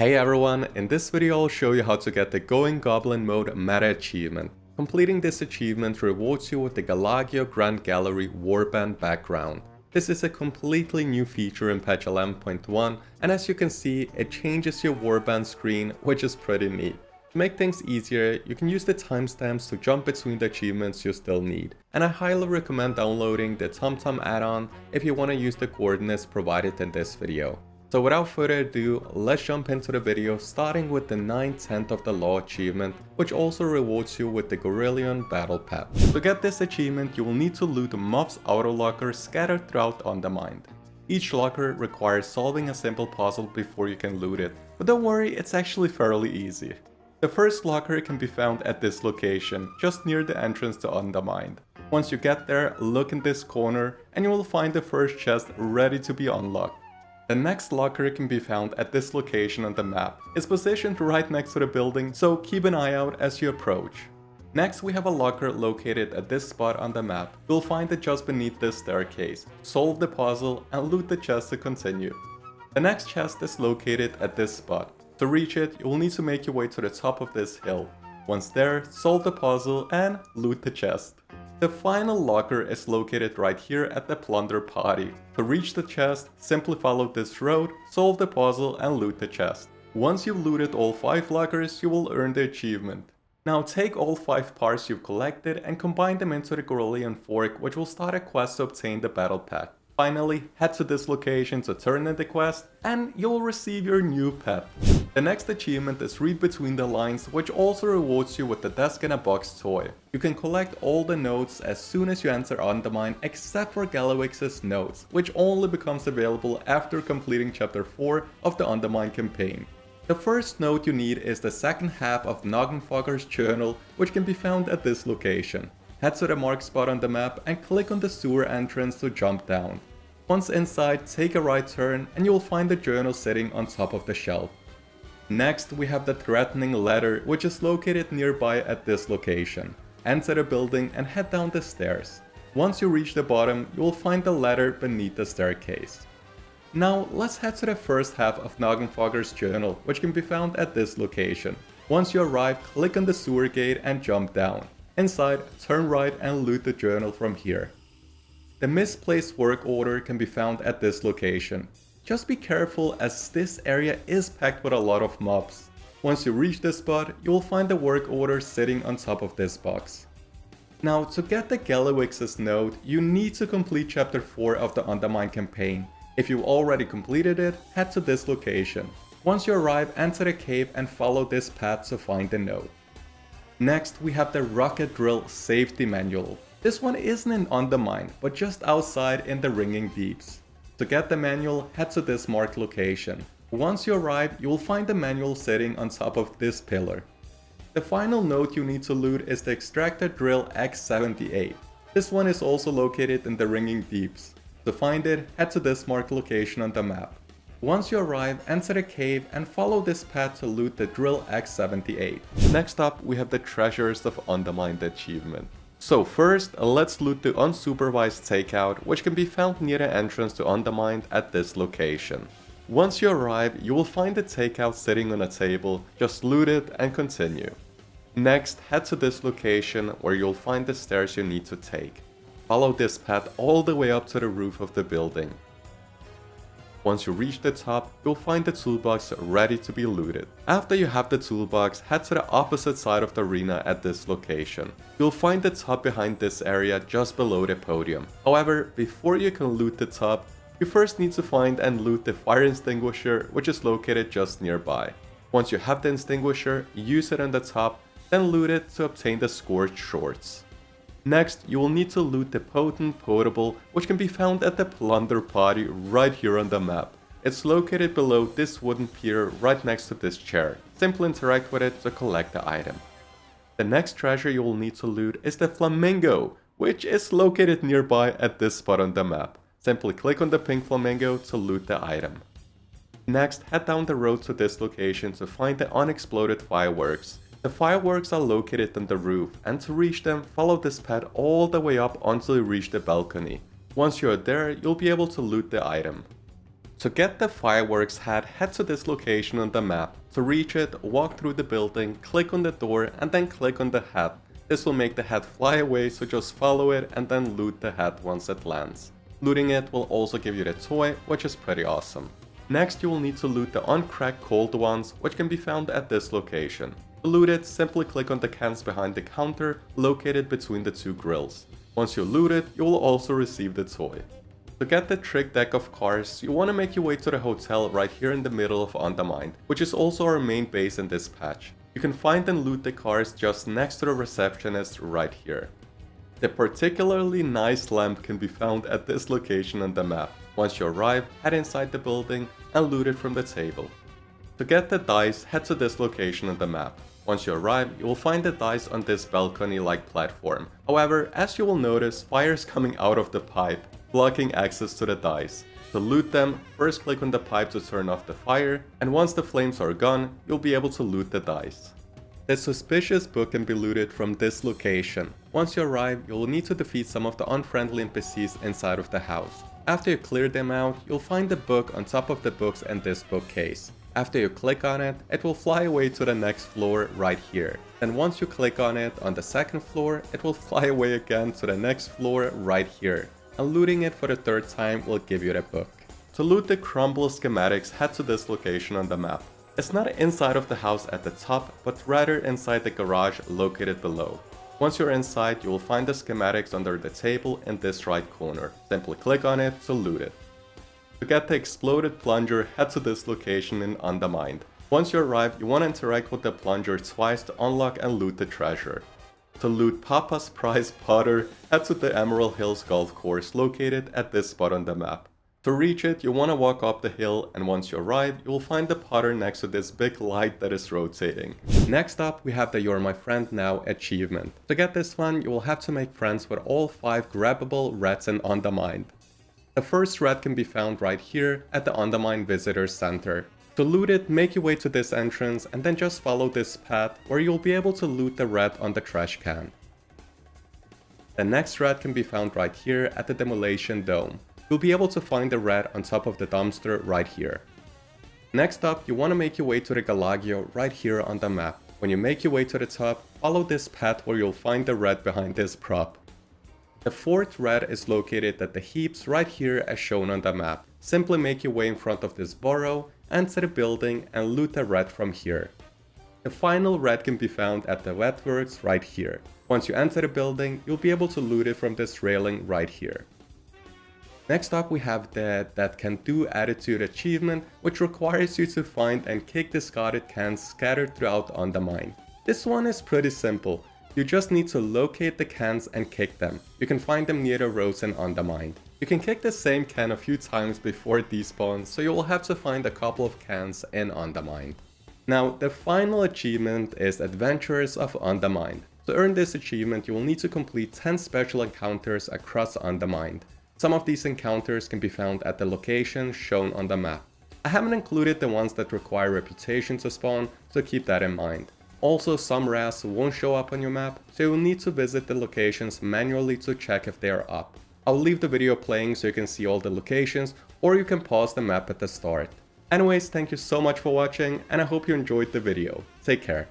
Hey everyone, in this video I'll show you how to get the Going Goblin mode meta achievement. Completing this achievement rewards you with the Gallagio Grand Gallery Warband background. This is a completely new feature in patch 11.1, and as you can see, it changes your Warband screen, which is pretty neat. To make things easier, you can use the timestamps to jump between the achievements you still need. And I highly recommend downloading the TomTom add-on if you want to use the coordinates provided in this video. So without further ado, let's jump into the video, starting with the 9/10 of the Law achievement, which also rewards you with the Gorillion Battle Pet. To get this achievement, you will need to loot Moth's auto lockers scattered throughout Undermine. Each locker requires solving a simple puzzle before you can loot it, but don't worry, it's actually fairly easy. The first locker can be found at this location, just near the entrance to Undermine. Once you get there, look in this corner and you will find the first chest ready to be unlocked. The next locker can be found at this location on the map. It's positioned right next to the building, so keep an eye out as you approach. Next we have a locker located at this spot on the map. You'll find it just beneath this staircase. Solve the puzzle and loot the chest to continue. The next chest is located at this spot. To reach it, you will need to make your way to the top of this hill. Once there, solve the puzzle and loot the chest. The final locker is located right here at the plunder party. To reach the chest, simply follow this road, solve the puzzle and loot the chest. Once you've looted all 5 lockers, you will earn the achievement. Now take all 5 parts you've collected and combine them into the Gorillion fork, which will start a quest to obtain the battle pack. Finally, head to this location to turn in the quest and you'll receive your new pet. The next achievement is Read Between the Lines, which also rewards you with the Desk in a Box toy. You can collect all the notes as soon as you enter Undermine except for Gallagio's notes, which only becomes available after completing chapter 4 of the Undermine campaign. The first note you need is the second half of Noggenfogger's journal, which can be found at this location. Head to the marked spot on the map and click on the sewer entrance to jump down. Once inside, take a right turn and you will find the journal sitting on top of the shelf. Next, we have the threatening letter, which is located nearby at this location. Enter the building and head down the stairs. Once you reach the bottom, you will find the letter beneath the staircase. Now, let's head to the first half of Noggenfogger's journal, which can be found at this location. Once you arrive, click on the sewer gate and jump down. Inside, turn right and loot the journal from here. The misplaced work order can be found at this location. Just be careful as this area is packed with a lot of mobs. Once you reach this spot, you will find the work order sitting on top of this box. Now, to get the Gallagio's note, you need to complete chapter 4 of the Undermine campaign. If you already completed it, head to this location. Once you arrive, enter the cave and follow this path to find the note. Next, we have the Rocket Drill Safety Manual. This one isn't in Undermine, but just outside in the Ringing Deeps. To get the manual, head to this marked location. Once you arrive, you will find the manual sitting on top of this pillar. The final note you need to loot is the Extractor Drill X78. This one is also located in the Ringing Deeps. To find it, head to this marked location on the map. Once you arrive, enter the cave and follow this path to loot the Drill X78. Next up, we have the Treasures of Undermine achievement. So first, let's loot the Unsupervised Takeout, which can be found near the entrance to Undermine at this location. Once you arrive, you will find the takeout sitting on a table, just loot it and continue. Next, head to this location where you'll find the stairs you need to take. Follow this path all the way up to the roof of the building. Once you reach the top, you'll find the toolbox ready to be looted. After you have the toolbox, head to the opposite side of the arena at this location. You'll find the top behind this area just below the podium. However, before you can loot the top, you first need to find and loot the fire extinguisher, which is located just nearby. Once you have the extinguisher, use it on the top, then loot it to obtain the scorched shorts. Next, you will need to loot the Potent Potable, which can be found at the plunder party right here on the map. It's located below this wooden pier right next to this chair. Simply interact with it to collect the item. The next treasure you will need to loot is the Flamingo, which is located nearby at this spot on the map. Simply click on the pink flamingo to loot the item. Next, head down the road to this location to find the Unexploded Fireworks. The fireworks are located on the roof, and to reach them, follow this path all the way up until you reach the balcony. Once you are there, you'll be able to loot the item. To get the fireworks hat, head to this location on the map. To reach it, walk through the building, click on the door and then click on the hat. This will make the hat fly away, so just follow it and then loot the hat once it lands. Looting it will also give you the toy, which is pretty awesome. Next you will need to loot the uncracked cold ones, which can be found at this location. To loot it, simply click on the cans behind the counter, located between the two grills. Once you loot it, you will also receive the toy. To get the trick deck of cars, you want to make your way to the hotel right here in the middle of Undermine, which is also our main base in this patch. You can find and loot the cars just next to the receptionist right here. The particularly nice lamp can be found at this location on the map. Once you arrive, head inside the building and loot it from the table. To get the dice, head to this location on the map. Once you arrive, you will find the dice on this balcony-like platform. However, as you will notice, fire is coming out of the pipe, blocking access to the dice. To loot them, first click on the pipe to turn off the fire, and once the flames are gone, you'll be able to loot the dice. The suspicious book can be looted from this location. Once you arrive, you'll need to defeat some of the unfriendly NPCs inside of the house. After you clear them out, you'll find the book on top of the books in this bookcase. After you click on it, it will fly away to the next floor right here. Then once you click on it on the second floor, it will fly away again to the next floor right here. And looting it for the third time will give you the book. To loot the crumble schematics, head to this location on the map. It's not inside of the house at the top, but rather inside the garage located below. Once you're inside, you will find the schematics under the table in this right corner. Simply click on it to loot it. To get the exploded plunger, head to this location in Undermine. Once you arrive, you want to interact with the plunger twice to unlock and loot the treasure. To loot Papa's Prize Potter, head to the Emerald Hills Golf Course located at this spot on the map. To reach it, you want to walk up the hill, and once you arrive, you will find the Potter next to this big light that is rotating. Next up, we have the You're My Friend Now achievement. To get this one, you will have to make friends with all 5 grabbable rats in Undermine. The first rat can be found right here at the Undermine Visitor Center. To loot it, make your way to this entrance and then just follow this path where you'll be able to loot the rat on the trash can. The next rat can be found right here at the Demolition Dome. You'll be able to find the rat on top of the dumpster right here. Next up, you want to make your way to the Gallagio right here on the map. When you make your way to the top, follow this path where you'll find the rat behind this prop. The fourth rat is located at the heaps right here as shown on the map. Simply make your way in front of this burrow, enter the building and loot the rat from here. The final rat can be found at the wetworks right here. Once you enter the building, you'll be able to loot it from this railing right here. Next up we have the That Can Do Attitude achievement, which requires you to find and kick discarded cans scattered throughout Undermine. This one is pretty simple. You just need to locate the cans and kick them. You can find them near the roads in Undermine. You can kick the same can a few times before it despawns, so you will have to find a couple of cans in Undermine. Now, the final achievement is Adventurers of Undermine. To earn this achievement, you will need to complete 10 special encounters across Undermine. Some of these encounters can be found at the locations shown on the map. I haven't included the ones that require reputation to spawn, so keep that in mind. Also, some rats won't show up on your map, so you'll need to visit the locations manually to check if they are up. I'll leave the video playing so you can see all the locations, or you can pause the map at the start. Anyways, thank you so much for watching, and I hope you enjoyed the video. Take care.